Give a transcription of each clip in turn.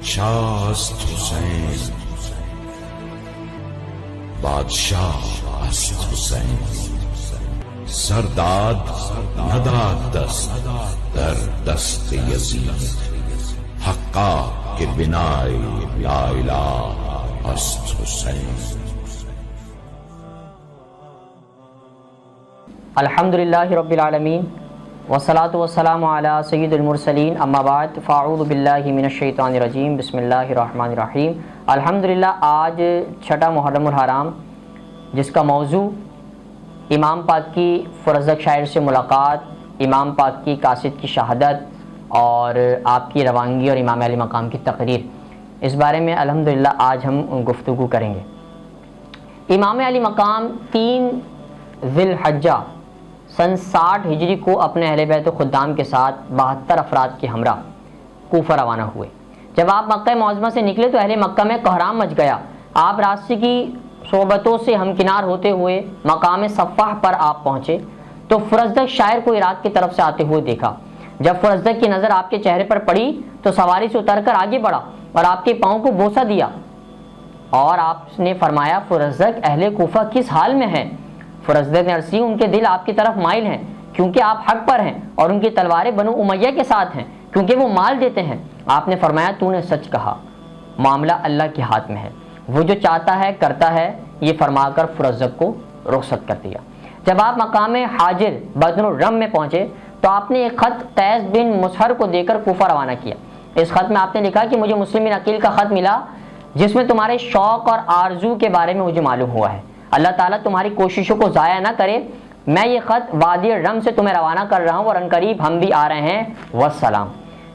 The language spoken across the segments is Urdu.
شاه است حسین، بادشاه است حسین. سرداد نداد دست در دست یزید، حقا که بنای لا اله است حسین. الحمدللہ رب العالمین والصلاة والسلام علی سید المرسلین، اما بعد فاعوذ باللہ من الشیطان الرجیم، بسم اللہ الرحمن الرحیم. الحمدللہ آج چھٹا محرم الحرام، جس کا موضوع امام پاک کی فرزدق شاعر سے ملاقات، امام پاک کی قاصد کی شہادت اور آپ کی روانگی اور امام علی مقام کی تقریر، اس بارے میں الحمدللہ آج ہم گفتگو کریں گے. امام علی مقام 3 ذی الحجہ سن 60 ہجری کو اپنے اہل بیت و خدام کے ساتھ 72 افراد کے ہمراہ کوفہ روانہ ہوئے. جب آپ مکہ معظمہ سے نکلے تو اہل مکہ میں کوہرام مچ گیا. آپ راستے کی صحبتوں سے ہمکنار ہوتے ہوئے مقام صفح پر آپ پہنچے تو فرزدق شاعر کو عراق کی طرف سے آتے ہوئے دیکھا. جب فرزدق کی نظر آپ کے چہرے پر پڑی تو سواری سے اتر کر آگے بڑھا اور آپ کے پاؤں کو بوسہ دیا اور آپ نے فرمایا، فرزدق اہل کوفہ کس حال میں ہیں؟ فرزدق نے عرض کی، ان کے دل آپ کی طرف مائل ہیں کیونکہ آپ حق پر ہیں، اور ان کی تلواریں بنو امیہ کے ساتھ ہیں کیونکہ وہ مال دیتے ہیں. آپ نے فرمایا، تو نے سچ کہا، معاملہ اللہ کے ہاتھ میں ہے، وہ جو چاہتا ہے کرتا ہے. یہ فرما کر فرزدق کو رخصت کر دیا. جب آپ مقام حاجر بدن الرم میں پہنچے تو آپ نے ایک خط قیس بن مسہر کو دے کر کوفہ روانہ کیا. اس خط میں آپ نے لکھا کہ مجھے مسلم بن عقیل کا خط ملا جس میں تمہارے شوق اور آرزو کے بارے میں مجھے معلوم ہوا ہے. اللہ تعالیٰ تمہاری کوششوں کو ضائع نہ کرے. میں یہ خط وادی رم سے تمہیں روانہ کر رہا ہوں اور عنقریب ہم بھی آ رہے ہیں، والسلام.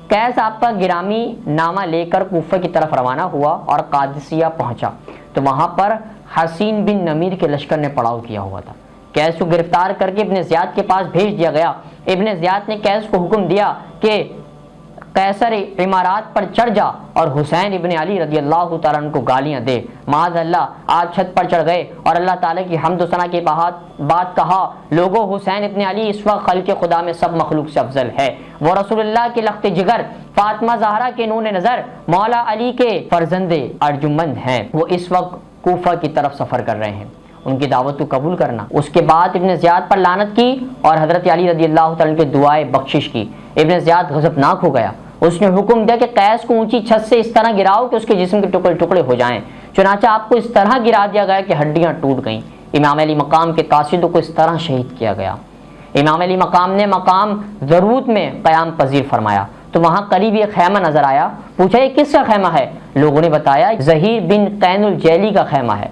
قیس آپ کا گرامی نامہ لے کر کوفہ کی طرف روانہ ہوا اور قادسیہ پہنچا تو وہاں پر حسین بن نمیر کے لشکر نے پڑاؤ کیا ہوا تھا. قیس کو گرفتار کر کے ابن زیاد کے پاس بھیج دیا گیا. ابن زیاد نے قیس کو حکم دیا کہ قیصر عمارات پر چڑھ جا اور حسین ابن علی رضی اللہ تعالیٰ عنہ کو گالیاں دے. معاذ اللہ، آپ چھت پر چڑھ گئے اور اللہ تعالیٰ کی حمد و ثنا کی بات کہا، لوگو حسین ابن علی اس وقت خلق خدا میں سب مخلوق سے افضل ہے. وہ رسول اللہ کے لخت جگر، فاطمہ زہرا کے نون نظر، مولا علی کے فرزند ارجمند ہیں. وہ اس وقت کوفہ کی طرف سفر کر رہے ہیں، ان کی دعوت کو قبول کرنا. اس کے بعد ابن زیاد پر لعنت کی اور حضرت علی رضی اللہ تعالیٰ کے دعائے بخشش کی. ابن زیاد غضبناک ہو گیا. اس نے حکم دیا کہ قیس کو اونچی چھت سے اس طرح گراؤ کہ اس کے جسم کے ٹکڑے ٹکڑے ہو جائیں. چنانچہ آپ کو اس طرح گرا دیا گیا کہ ہڈیاں ٹوٹ گئیں. امام علی مقام کے قاصدوں کو اس طرح شہید کیا گیا. امام علی مقام نے مقام ضرورت میں قیام پذیر فرمایا تو وہاں قریب ایک خیمہ نظر آیا. پوچھا، یہ کس کا خیمہ ہے؟ لوگوں نے بتایا، ظہیر بن قین الجیلی کا خیمہ ہے،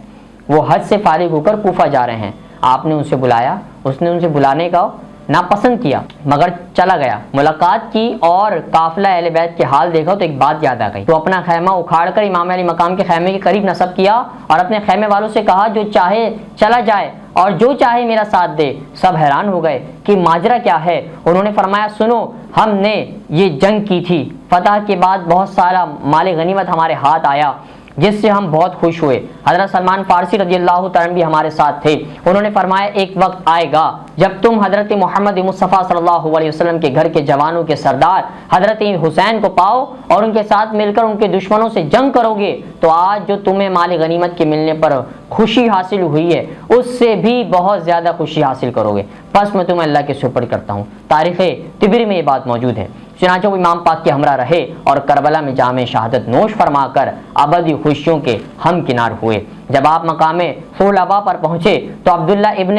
وہ حج سے فارغ ہو کر کوفہ جا رہے ہیں. آپ نے ان سے بلایا. اس نے ان سے بلانے کا ناپسند کیا مگر چلا گیا. ملاقات کی اور قافلہ اہل بیت کے حال دیکھا تو ایک بات یاد آ گئی. تو اپنا خیمہ اکھاڑ کر امام علی مقام کے خیمے کے قریب نصب کیا اور اپنے خیمے والوں سے کہا، جو چاہے چلا جائے اور جو چاہے میرا ساتھ دے. سب حیران ہو گئے کہ ماجرا کیا ہے. انہوں نے فرمایا، سنو، ہم نے یہ جنگ کی تھی، فتح کے بعد بہت سارا مال غنیمت ہمارے ہاتھ آیا جس سے ہم بہت خوش ہوئے. حضرت سلمان فارسی رضی اللہ تعالیٰ بھی ہمارے ساتھ تھے. انہوں نے فرمایا، ایک وقت آئے گا جب تم حضرت محمد مصطفیٰ صلی اللہ علیہ وسلم کے گھر کے جوانوں کے سردار حضرت حسین کو پاؤ اور ان کے ساتھ مل کر ان کے دشمنوں سے جنگ کرو گے تو آج جو تمہیں مال غنیمت کے ملنے پر خوشی حاصل ہوئی ہے اس سے بھی بہت زیادہ خوشی حاصل کرو گے. بس میں تمہیں اللہ کے سپرد کرتا ہوں. تاریخ طبری میں یہ بات موجود ہے. چنانچہ وہ امام پاک کے ہمراہ رہے اور کربلا میں جام شہادت نوش فرما کر ابدی خوشیوں کے ہم کنار ہوئے. جب آپ مقام صلابہ پر پہنچے تو عبداللہ ابن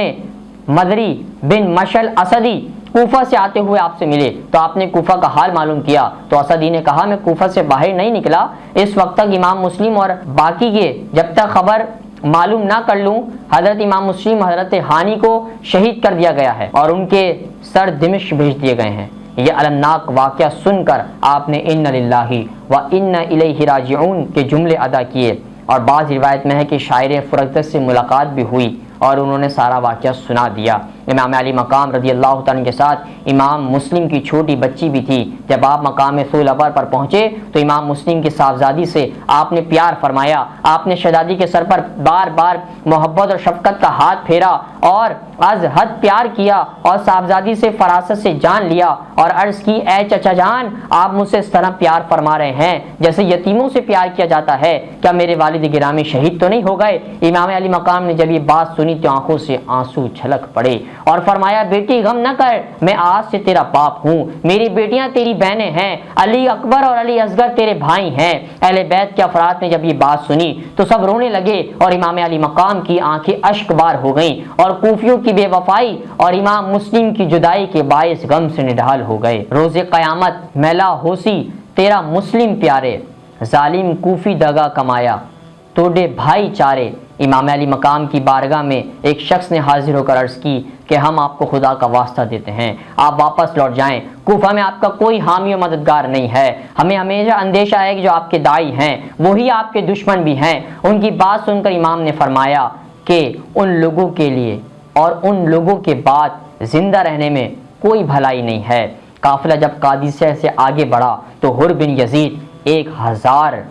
مدری بن مشل اسدی کوفہ سے آتے ہوئے آپ سے ملے تو آپ نے کوفہ کا حال معلوم کیا تو اسدی نے کہا، میں کوفہ سے باہر نہیں نکلا اس وقت تک امام مسلم اور باقی کے جب تک خبر معلوم نہ کر لوں. حضرت امام مسلم حضرت ہانی کو شہید کر دیا گیا ہے اور ان کے سر دمشق بھیج دیے گئے ہیں. یہ المناک واقعہ سن کر آپ نے ان للہ و انا الیہ راجعون کے جملے ادا کیے. اور بعض روایت میں ہے کہ شاعر فرزدق سے ملاقات بھی ہوئی اور انہوں نے سارا واقعہ سنا دیا. امام علی مقام رضی اللہ تعالیٰ کے ساتھ امام مسلم کی چھوٹی بچی بھی تھی۔ جب آپ مقام صولبر پر پہنچے تو امام مسلم کی صاحبزادی سے آپ نے پیار فرمایا، آپ نے شہزادی کے سر پر بار بار محبت اور شفقت کا ہاتھ پھیرا اور از حد پیار کیا اور صاحبزادی سے فراست سے جان لیا اور عرض کی اے چچا جان، آپ مجھ سے اس طرح پیار فرما رہے ہیں جیسے یتیموں سے پیار کیا جاتا ہے، کیا میرے والد گرامی شہید تو نہیں ہو گئے؟ امام علی مقام نے جب یہ بات سنی تو آنکھوں سے آنسو چھلک پڑے اور فرمایا بیٹی غم نہ کر، میں آج سے تیرا باپ ہوں، میری بیٹیاں تیری بہنیں ہیں، علی اکبر اور علی اصغر تیرے بھائی ہیں۔ اہل بیت کے افراد نے جب یہ بات سنی تو سب رونے لگے اور امام علی مقام کی آنکھیں اشک بار ہو گئیں اور کوفیوں کی بے وفائی اور امام مسلم کی جدائی کے باعث غم سے نڈھال ہو گئے۔ روز قیامت میلا ہوسی تیرا مسلم پیارے، ظالم کوفی دگا کمایا توڑے بھائی چارے۔ امام علی مقام کی بارگاہ میں ایک شخص نے حاضر ہو کر عرض کی کہ ہم آپ کو خدا کا واسطہ دیتے ہیں، آپ واپس لوٹ جائیں، کوفہ میں آپ کا کوئی حامی و مددگار نہیں ہے، ہمیں ہمیشہ اندیشہ ہے کہ جو آپ کے داعی ہیں وہی آپ کے دشمن بھی ہیں۔ ان کی بات سن کر امام نے فرمایا کہ ان لوگوں کے لیے اور ان لوگوں کے بعد زندہ رہنے میں کوئی بھلائی نہیں ہے۔ قافلہ جب قادسیہ سے آگے بڑھا تو حر بن یزید 1000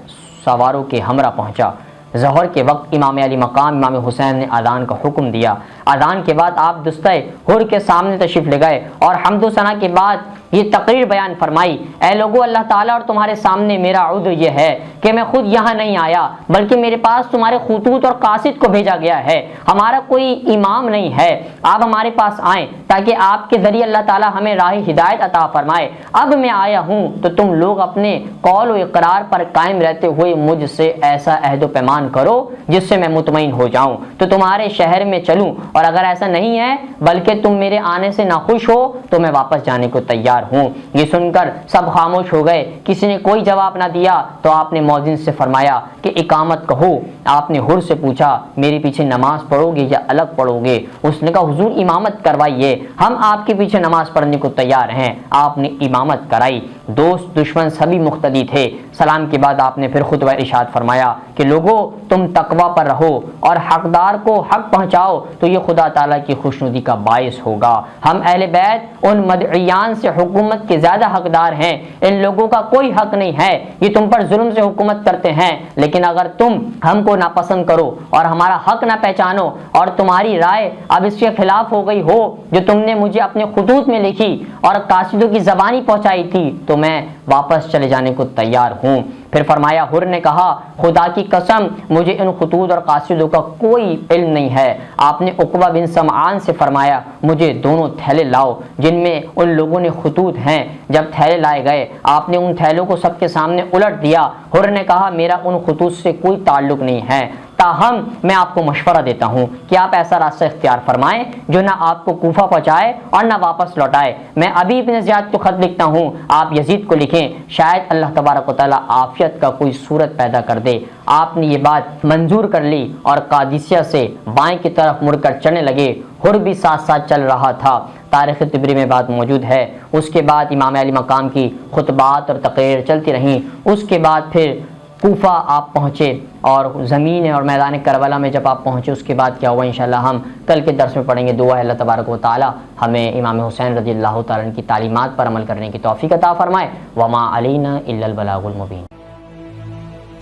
سواروں کے ہمراہ پہنچا۔ ظہر کے وقت امام علی مقام امام حسین نے اذان کا حکم دیا۔ اذان کے بعد آپ دستہ حر کے سامنے تشریف لے گئے اور حمد و ثنا کے بعد یہ تقریر بیان فرمائی، اے لوگو، اللہ تعالیٰ اور تمہارے سامنے میرا عذر یہ ہے کہ میں خود یہاں نہیں آیا بلکہ میرے پاس تمہارے خطوط اور قاصد کو بھیجا گیا ہے، ہمارا کوئی امام نہیں ہے، آپ ہمارے پاس آئیں تاکہ آپ کے ذریعے اللہ تعالیٰ ہمیں راہ ہدایت عطا فرمائے۔ اب میں آیا ہوں تو تم لوگ اپنے قول و اقرار پر قائم رہتے ہوئے مجھ سے ایسا عہد و پیمان کرو جس سے میں مطمئن ہو جاؤں تو تمہارے شہر میں چلوں، اور اگر ایسا نہیں ہے بلکہ تم میرے آنے سے ناخوش ہو تو میں واپس جانے کو تیار ہوں۔ یہ سن کر سب خاموش ہو گئے، کسی نے کوئی جواب نہ دیا تو آپ نے مؤذن سے فرمایا کہ اقامت کہو۔ آپ نے حر سے پوچھا میرے پیچھے نماز پڑھو گے یا الگ پڑھو گے؟ اس نے کہا حضور امامت کروائیے، ہم آپ کے پیچھے نماز پڑھنے کو تیار ہیں۔ آپ نے امامت کرائی، دوست دشمن سبھی مقتدی تھے۔ سلام کے بعد آپ نے پھر خطبہ ارشاد فرمایا کہ لوگو تم تقوی پر رہو اور حقدار کو حق پہنچاؤ تو یہ خدا تعالیٰ کی خوشنودی کا باعث ہوگا۔ ہم اہل بیت ان مدعیان سے حکومت کے زیادہ حقدار ہیں، ان لوگوں کا کوئی حق نہیں ہے، یہ تم پر ظلم سے حکومت کرتے ہیں، لیکن اگر تم ہم کو ناپسند کرو اور ہمارا حق نہ پہچانو اور تمہاری رائے اب اس کے خلاف ہو گئی ہو جو تم نے مجھے اپنے خطوط میں لکھی اور قاصدوں کی زبانی پہنچائی تھی تو میں واپس چلے جانے کو تیار ہوں۔ پھر فرمایا حر نے کہا خدا کی قسم مجھے ان خطوط اور قاصدوں کا کوئی علم نہیں ہے۔ آپ نے عقبہ بن سمعان سے فرمایا مجھے دونوں تھیلے لاؤ جن میں ان لوگوں نے خطوط ہیں۔ جب تھیلے لائے گئے آپ نے ان تھیلوں کو سب کے سامنے الٹ دیا۔ حر نے کہا میرا ان خطوط سے کوئی تعلق نہیں ہے، تاہم میں آپ کو مشورہ دیتا ہوں کہ آپ ایسا راستہ اختیار فرمائیں جو نہ آپ کو کوفہ پہنچائے اور نہ واپس لوٹائے۔ میں ابھی ابن زیاد کو خط لکھتا ہوں، آپ یزید کو لکھیں، شاید اللہ تبارک و تعالیٰ عافیت کا کوئی صورت پیدا کر دے۔ آپ نے یہ بات منظور کر لی اور قادسیہ سے بائیں کی طرف مڑ کر چلنے لگے۔ حر بھی ساتھ ساتھ چل رہا تھا۔ تاریخ طبری میں بات موجود ہے۔ اس کے بعد امام علی مقام کی خطبات اور تقریر چلتی رہیں۔ اس کے بعد پھر کوفہ آپ پہنچے اور زمین اور میدان کربلا میں جب آپ پہنچے اس کے بعد کیا ہوا انشاءاللہ ہم کل کے درس میں پڑھیں گے۔ دعا ہے اللہ تبارک و تعالی ہمیں امام حسین رضی اللہ تعالیٰ عنہ کی تعلیمات پر عمل کرنے کی توفیق عطا فرمائے۔ وما علینا الا البلاغ المبین۔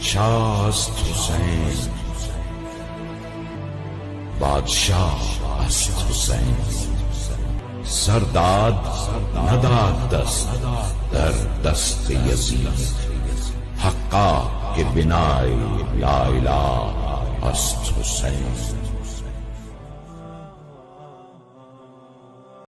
شاست حسین بادشاہ است حسین، سرداد نداد دست در دست یزید، حقا کہ بنائے لا الہ است حسین۔